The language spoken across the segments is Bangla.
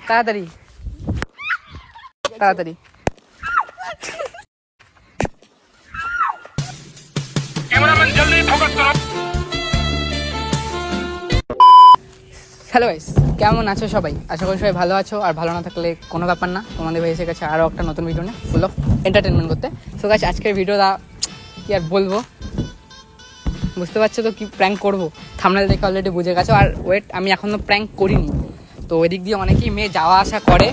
তাড়াতাড়ি তাড়াতাড়ি। হ্যালো গাইস, কেমন আছো সবাই? আশা করি সবাই ভালো আছো, আর ভালো না থাকলে কোনো ব্যাপার না, তোমাদের ভাই এসে গেছে আরও একটা নতুন ভিডিও নিয়ে, ফুল অফ এন্টারটেনমেন্ট করতে। সো গাইস, আজকের ভিডিওটা কি আর বলবো, বুঝতে পারছো তো কি প্র্যাঙ্ক করবো। থাম্বনেল দেখে অলরেডি বুঝে গেছো। আর ওয়েট, আমি এখনও প্র্যাঙ্ক করিনি। তো ওই দিক দিয়ে অনেকেই মেয়ে যাওয়া আসা করে,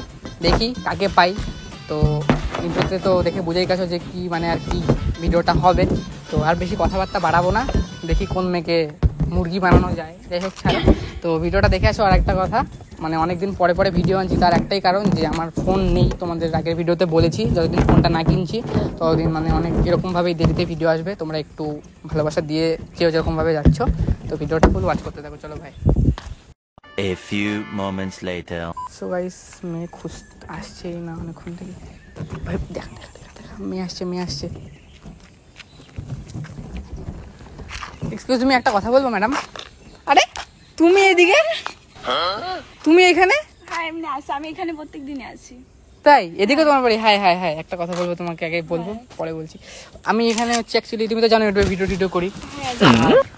দেখি কাকে পাই। তো ইন্ট্রোতে তো দেখে বুঝেই গেছো যে কি মানে আর কি ভিডিওটা হবে। তো আর বেশি কথাবার্তা বাড়াবো না, দেখি কোন মেয়েকে মুরগি বানানো যায়। যাই হোক ছাড়ো, তো ভিডিওটা দেখে আসো। আর একটা কথা, মানে অনেকদিন পরে পরে ভিডিও আনছি, তার একটাই কারণ যে আমার ফোন নেই। তোমাদের আগের ভিডিওতে বলেছি, যতদিন ফোনটা না কিনছি ততদিন মানে অনেক এরকমভাবেই দেরিতে ভিডিও আসবে। তোমরা একটু ভালোবাসা দিয়ে যেও যেরকমভাবে যাচ্ছ। তো ভিডিওটা ফুল ওয়াচ করতে থাকো, চলো ভাই। A few moments later. So guys, মেয়ে আসছেই না অনেকক্ষণ থেকে। ভাই দেখা মেয়ে আসছে। এক্সকিউজ মি, একটা কথা বলবো ম্যাডাম? আরে তুমি এদিকে, তুমি এখানে? হ্যাঁ, এমনি আসি, আমি এখানে প্রত্যেক দিনই আসি। তাই? এদিকে তোমার বাড়ি? হ্যাঁ, একটা কথা বলবো তোমাকে, আগে বলবো পরে বলছি। আমি এখানে হচ্ছে অ্যাকচুয়ালি, তুমি তো জানো ভিডিও করি।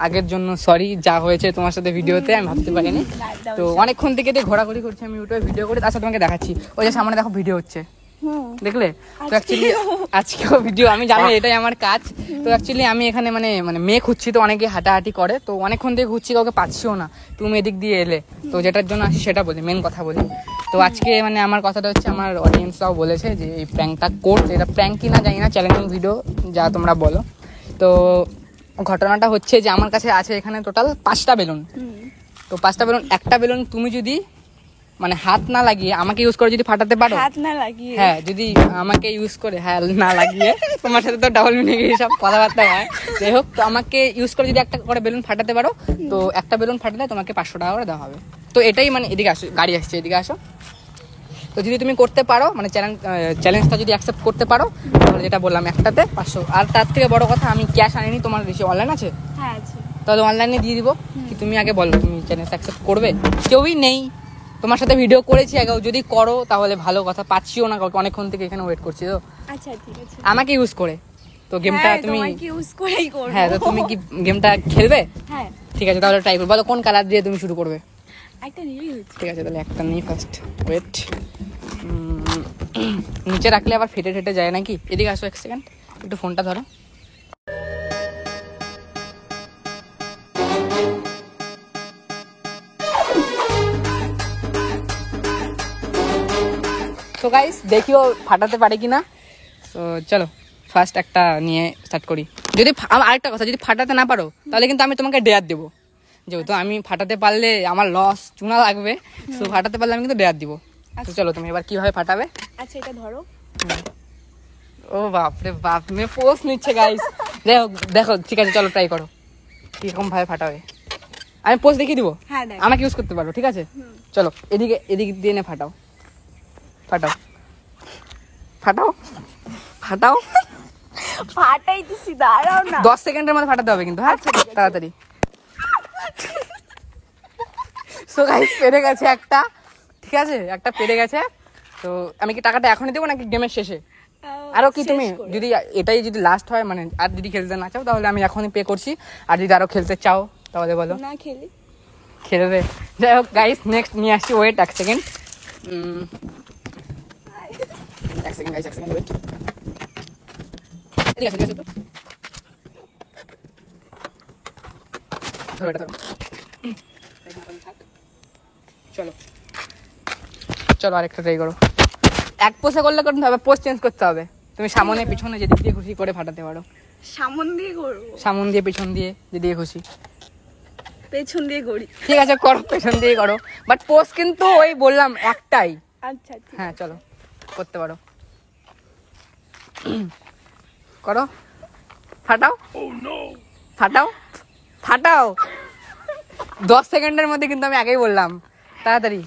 আগের জন্য সরি, যা হয়েছে তোমার সাথে ভিডিওতে আমি ভাবতে পারিনি। তো অনেকক্ষণ থেকে ঘোরাঘুরি করছি আমি, ইউটিউবে ভিডিও করি। আচ্ছা তোমাকে দেখাচ্ছি, ওই যে সামনে দেখো ভিডিও হচ্ছে, দেখলে? তো অ্যাকচুয়ালি আজকেও ভিডিও, আমি জানি এটাই আমার কাজ। তো অ্যাকচুয়ালি আমি এখানে মানে মেয়ে খুঁজছি। তো অনেকে হাঁটাহাঁটি করে, তো অনেকক্ষণ থেকে খুঁজছি, কাউকে পাচ্ছিও না। তুমি এদিক দিয়ে এলে, তো যেটার জন্য আসি সেটা বলি, মেন কথা বলি। তো আজকে মানে আমার কথাটা হচ্ছে, আমার অডিয়েন্সরাও বলেছে যে এই প্র্যাঙ্কটা করতে। এটা প্র্যাঙ্ক কি না জানি না, চ্যালেঞ্জিং ভিডিও যা তোমরা বলো। তো ঘটনাটা হচ্ছে যে আমার কাছে আছে এখানে টোটাল 5টা বেলুন। তো 5টা বেলুন, একটা বেলুন তুমি যদি মানে হাত না লাগিয়ে আমাকে ইউজ করে যদি ফাটাতে পারো, হাত না লাগিয়ে, হ্যাঁ যদি আমাকে ইউজ করে, হ্যাঁ না লাগিয়ে, তোমার সাথে তো ডাবল মিনিং সব কথাবার্তা হয়। যাই হোক, তো আমাকে ইউজ করে যদি একটা করে বেলুন ফাটাতে পারো, তো একটা বেলুন ফাটালে তোমাকে 500 টাকা করে দেওয়া হবে। তো এটাই মানে, এদিকে আসো, গাড়ি আসছে, এদিকে আসো। তো যদি তুমি করতে পারো, মানে চ্যালেঞ্জটা যদি অ্যাকসেপ্ট করতে পারো, তাহলে যেটা বললাম একটাতে 500। আর তার থেকে বড় কথা, আমি ক্যাশ আনিনি। তোমার বেশি অনলাইন আছে? হ্যাঁ আছে। তাহলে অনলাইনে দিয়ে দিব। কি তুমি আগে বলো, তুমি চ্যালেঞ্জ অ্যাকসেপ্ট করবে? কেউই নেই, তোমার সাথে ভিডিও করেছি আগেও, যদি করো তাহলে ভালো কথা। পাচ্ছিও না কাউকে, অনেকক্ষণ থেকে এখানে ওয়েট করছি। তো আচ্ছা ঠিক আছে, আমাকে ইউজ করে তো গেমটা তুমি, তোমাকে ইউজ করেই করব। হ্যাঁ তো তুমি কি গেমটা খেলবে? হ্যাঁ ঠিক আছে, তাহলে ট্রাই করো। বলো কোন কালার দিয়ে তুমি শুরু করবে? একটা নিলেই হচ্ছে। ঠিক আছে, তাহলে একটা নিই ফার্স্ট। ওয়েট, নিচে রাখলে আবার ফেটে যায় নাকি? এদিকে আসো, 1 সেকেন্ড, একটু ফোনটা ধরো। তো গাইস, দেখিও ফাটাতে পারে কিনা। তো চলো ফার্স্ট একটা নিয়ে স্টার্ট করি। যদি আরেকটা কথা, যদি ফাটাতে না পারো তাহলে কিন্তু আমি তোমাকে ডেয়ার দেবো। যেহেতু আমি ফাটাতে পারলে আমার লস, চুনা লাগবে। তো ফাটাতে পারলে আমি কিন্তু ডেয়ার দিব। তো চলো, তুমি এবার কিভাবে ফাটাবে? আচ্ছা এটা ধরো। ও বাপরে বাপ, মেয়ে পোজ নিচ্ছে গাইস। যাই হোক, দেখো, ঠিক আছে চলো ট্রাই করো কিরকম ভাবে ফাটাবে। আমি পোজ দেখিয়ে দিব, হ্যাঁ আমাকে ইউজ করতে পারো, ঠিক আছে? চলো এদিকে দিয়ে নে, ফাটাও। ফাটাইতেছি, দাঁড়াও না। 10 সেকেন্ডের মধ্যে ফাটাতে হবে কিন্তু, হ্যাঁ তাড়াতাড়ি। সো গাইস, পেরে গেছে একটা, ঠিক আছে, একটা পেরে গেছে। তো আমি কি টাকাটা এখনই দেবো নাকি গেমের শেষে? আরো কি তুমি যদি এটাই যদি লাস্ট হয়, মানে আর যদি খেলতে না চাও তাহলে আমি এখনই পে করছি। আর যদি আরো খেলতে চাও তাহলে বলো। না খেলবে। যাই হোক গাইস, নেক্সট নিয়ে আসছি। Wait 1 second, 1 second guys, 1 second wait. এদিকে আসো তো। ধরো এটা, ধরো। চলো আরেকটা ট্রাই করো। এক পোষে করলে করতে হবে, পোস্ট চেঞ্জ করতে হবে। তুমি সামনে পিছনে যেদিক দিয়ে খুশি করে ফাটাতে পারো। সামন দিয়ে করবো? সামন দিয়ে, পিছন দিয়ে, যেদিকে খুশি। পেছন দিয়ে করি। ঠিক আছে করো, পেছন দিয়ে করো, বাট পোস্ট কিন্তু ওই বললাম একটাই। আচ্ছা হ্যাঁ চলো, করতে পারো, করো, ফাটাও। ফাটাও 10 সেকেন্ডের মধ্যে, কিন্তু আমি আগেই বললাম তাড়াতাড়ি।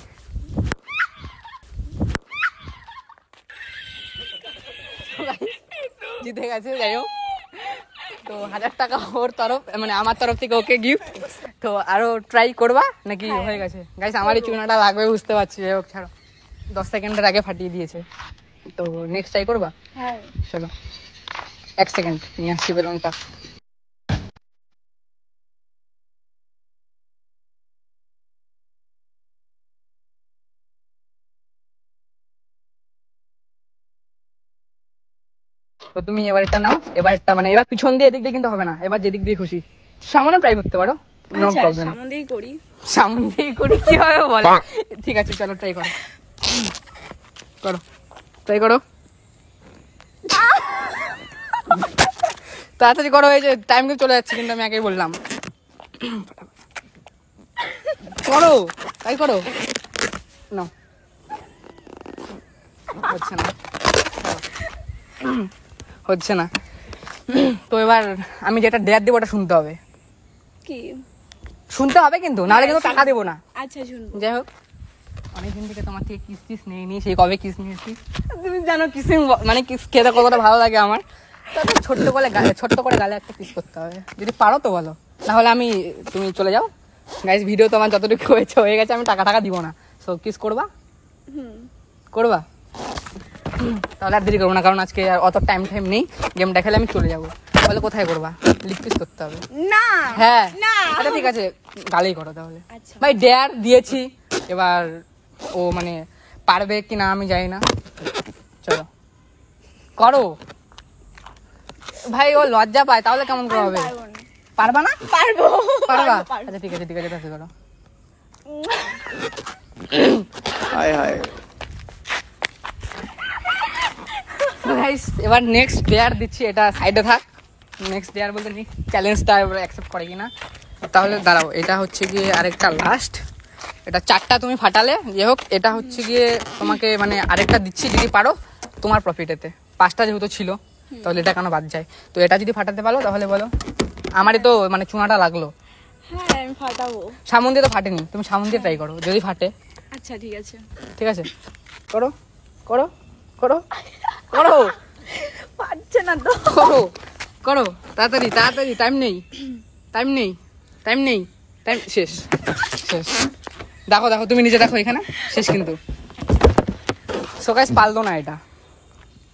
জিতে গেছে। যাই হোক, তো 1000 টাকা ওর তরফ, মানে আমার তরফ থেকে ওকে গিফট। তো আরো ট্রাই করবা নাকি হয়ে গেছে? গাইস আমারই চুনাটা লাগবে বুঝতে পারছি। যাই হোক ছাড়ো, 10 সেকেন্ডের আগে ফাটিয়ে দিয়েছে। তো নেক্সট ট্রাই করবা? হ্যাঁ চলো 1 সেকেন্ড নিয়ে আসছি বেলুনটা। তো তুমি এবারটা নাও, এবারটা মানে এবার পিছন দিয়ে এদিক দিয়ে কিন্তু হবে না, এবার যেদিক দিয়ে খুশি সামনে ট্রাই করতে পারো, নো আচ্ছা প্রবলেম। সামন দিয়েই করি। সামনে দিয়ে করি কি হবে বলো? ঠিক আছে চলো ট্রাই করো, করো ট্রাই করো, তাড়াতাড়ি করো, হয়েছে টাইম কিন্তু চলে যাচ্ছে, কিন্তু আমি আগেই বললাম করো, তাই করো। না হচ্ছে না, হচ্ছে না। তো এবার আমি যেটা ডেয়ার দেবো ওটা শুনতে হবে, কি? শুনতে হবে কিন্তু, নাহলে কিন্তু টাকা দেবো না। আচ্ছা শুনবো। যাই হোক, অনেকদিন থেকে তোমার থেকে কিস টিস নেই, সেই কবে কিস নিয়েছি। তুমি জানো কিসিং মানে কিস খেতে কতটা ভালো লাগে আমার। তবে ছোট্ট করে গালে একটা কিস করতে হবে, যদি পারো তো বলো, নাহলে তুমি চলে যাও। গাইস ভিডিও তোমার যতটুকু হয়ে গেছে, আমি টাকা দিবো না। সো কিস করবা? করবা? তাহলে আর দেরি করবো না, কারণ আজকে আর অত টাইম নেই, গেমটা খেলে আমি চলে যাবো। বলে কোথায় করবা? লিপ কিস করতে হবে। না হ্যাঁ না আচ্ছা ঠিক আছে, গালেই করো তাহলে। আচ্ছা ভাই ডেয়ার দিয়েছি, এবার ও মানে পারবে কি না আমি জানি না। চলো করো ভাই, ও লজ্জা পায়, তাহলে কেমন করে হবে? পারবো না। পারবা না? পারবো পারবা? পারবো। আচ্ছা ঠিক আছে তাহলে করো। গাইস এবার নেক্সট ডেয়ার দিচ্ছি, এটা সাইডে থাক। নেক্সট ডেয়ার বলতে চ্যালেঞ্জটা এবার অ্যাকসেপ্ট করে কিনা। তাহলে দাঁড়াও, এটা হচ্ছে গিয়ে আরেকটা লাস্ট, এটা 4টা তুমি ফাটালে, যাই হোক এটা হচ্ছে গিয়ে তোমাকে মানে আরেকটা দিচ্ছি, যদি পারো তোমার প্রফিট এতে। 5টা যেহেতু ছিল, তাহলে এটা কেন বাদ যায়? তো এটা যদি ফাটাতে পারো তাহলে বলো। আমারই তো মানে চুনাটা লাগলো, হ্যাঁ আমি ফাটাবো। সামন দিয়ে তো ফাটেনি, তুমি সামন দিয়ে ট্রাই করো, যদি ফাটে। আচ্ছা ঠিক আছে ঠিক আছে করো করো করো করো পারছে না তো। করো করো, তাড়াতাড়ি তাড়াতাড়ি, টাইম নেই টাইম নেই টাইম নেই, টাইম শেষ শেষ। দেখো তুমি নিজে দেখো এখানে শেষ কিন্তু। সো গাইস পারলো না এটা,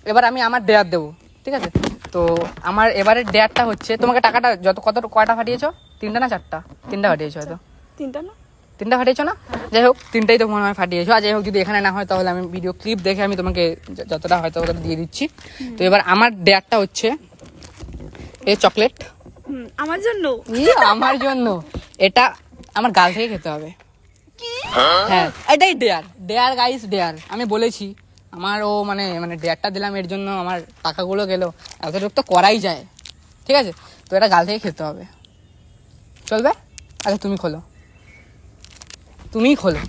এবার আমি আমার ডেয়ার দেবো, ঠিক আছে? তো আমার এবারের ডেয়ারটা হচ্ছে, তোমাকে টাকাটা কয়টা ফাটিয়েছো? 3টা না 4টা? 3টা ফাটিয়েছো হয়তো। 3টা না? 3টা ফাটিয়েছো না? যাই হোক 3টাই তো মনে হয় ফাটিয়েছো। আর যাই হোক যদি এখানে না হয় তাহলে আমি ভিডিও ক্লিপ দেখে আমি তোমাকে যতটা হয়তো ততটা দিয়ে দিচ্ছি। তো এবার আমার ডেয়ারটা হচ্ছে এই চকলেট। আমার জন্য? আমার জন্য এটা আমার গাল থেকে খেতে হবে। হ্যাঁ এটাই ডেয়ার গাইস, ডেয়ার। আমি বলেছি আমার ও মানে ডেয়ারটা দিলাম, এর জন্য আমার টাকাগুলো গেল, এতটুকু তো করাই যায়, ঠিক আছে? তো এটা গাল থেকে খেতে হবে, চলবে? আচ্ছা তুমি খোলো, তুমিই খোলো,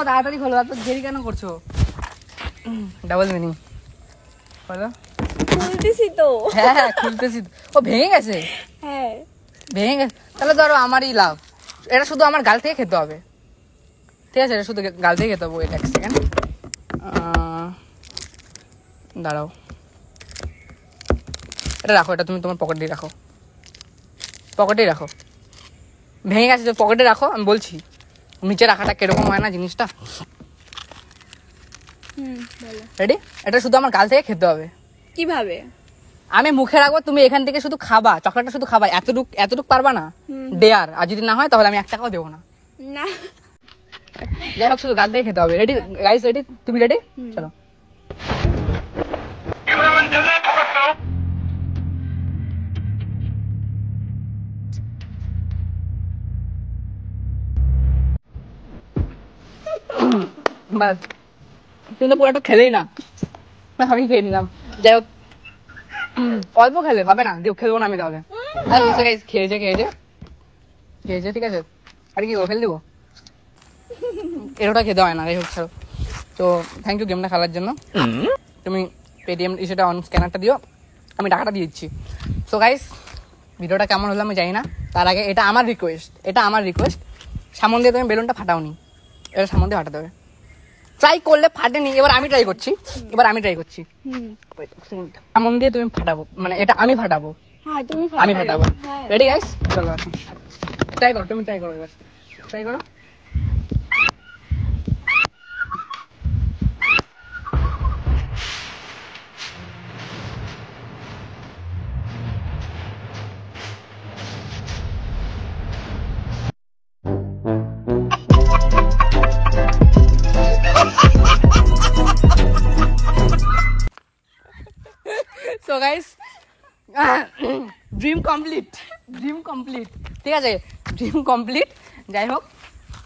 তাড়াতাড়ি খোলো, এত দেরি কেন করছো? ডাবল মিনিং, খোলো। খুলতেছি তো। হ্যাঁ খুলতেছি। ও ভেঙে গেছে? হ্যাঁ ভেঙে গেছে, তাহলে ধরো আমারই লাভ। এটা শুধু আমার গাল থেকে খেতে হবে, ঠিক আছে? এটা শুধু গাল থেকে খেতে হবে। এটা 1 সেকেন্ড দাঁড়াও, এটা রাখো, এটা তুমি তোমার পকেটেই রাখো, পকেটেই রাখো। ভেঙে গেছে তো পকেটে রাখো, আমি বলছি নিচে রাখাটা কিরকম হয় না জিনিসটা। বলো রেডি? এটা শুধু আমার গাল থেকে খেতে হবে। কিভাবে? আমি মুখে রাখবো, তুমি এখান থেকে শুধু খাবা, চকলেটটা শুধু খাবা, এতটুক পারবা না? ডেয়ার। আর যদি না হয় তাহলে আমি 1 টাকাও দেবো না। না যাই হোক শুধু গাল থেকে খেতে হবে। Ready guys? রেডি? তুমি রেডি? চলো। বাস, তুমি তো পুরোটা খেলেই না, আমি খেয়ে নিলাম। যাই হোক অল্প খেলে হবে না, খেলবো না আমি তাহলে। খেয়েছে ঠিক আছে, আর কি ফেল দিব? এরোটা খেতে হয় না। যাই হোক ছাড়ো। তো থ্যাংক ইউ গেমটা খেলার জন্য। তুমি পেটিএম সেটা অন স্ক্যানারটা দিও, আমি টাকাটা দিয়ে দিচ্ছি। সো গাইস ভিডিওটা কেমন হলো আমি জানি না, তার আগে এটা আমার রিকোয়েস্ট, সামন দিয়ে তুমি বেলুনটা ফাটাওনি, এটা সামন দিয়ে ফাটাতে হবে। ট্রাই করলে ফাটেনি, এবার আমি ট্রাই করছি। সামন দিয়ে তুমি ফাটাবো, মানে এটা আমি ফাটাবো। হ্যাঁ তুমি আমি ফাটাবো। Ready guys? চলো ট্রাই করো, তুমি ট্রাই করো, এবার ট্রাই করো। ড্রিম কমপ্লিট, ঠিক আছে, ড্রিম কমপ্লিট। যাই হোক,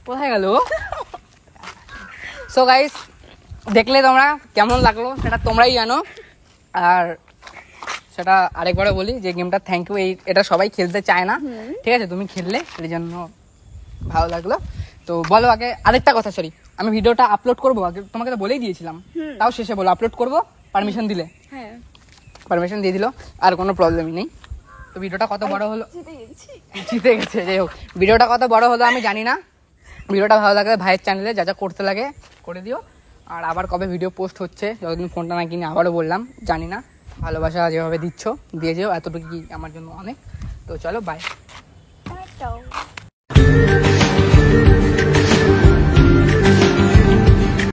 কোথায় গেল? সো গাইস, দেখলে তোমরা কেমন লাগলো সেটা তোমরাই জানো। আর সেটা আরেকবারও বলি যে গেমটা থ্যাংক ইউ, এটা সবাই খেলতে চায় না, ঠিক আছে, তুমি খেললে এর জন্য ভালো লাগলো। তো বলো আগে আরেকটা কথা, সরি, আমি ভিডিওটা আপলোড করবো, আগে তোমাকে তো বলেই দিয়েছিলাম, তাও শেষে বলো আপলোড করবো, পারমিশন দিলে? হ্যাঁ, পারমিশন দিয়ে দিল, আর কোনো প্রবলেমই নেই। তো ভিডিওটা কত বড় হলো, জিতে গেছে। যাই হোক, ভিডিওটা কত বড় হলো আমি জানি না। ভিডিওটা ভালো লাগলে ভাইয়ের চ্যানেলে যা যা করতে লাগে করে দিও। আর আবার কবে ভিডিও পোস্ট হচ্ছে, যতদিন ফোনটা না কিনে আবারও বললাম, জানি না। ভালোবাসা যেভাবে দিচ্ছ দিয়ে যেও, এতটুকুই আমার জন্য অনেক। তো চলো, বাই।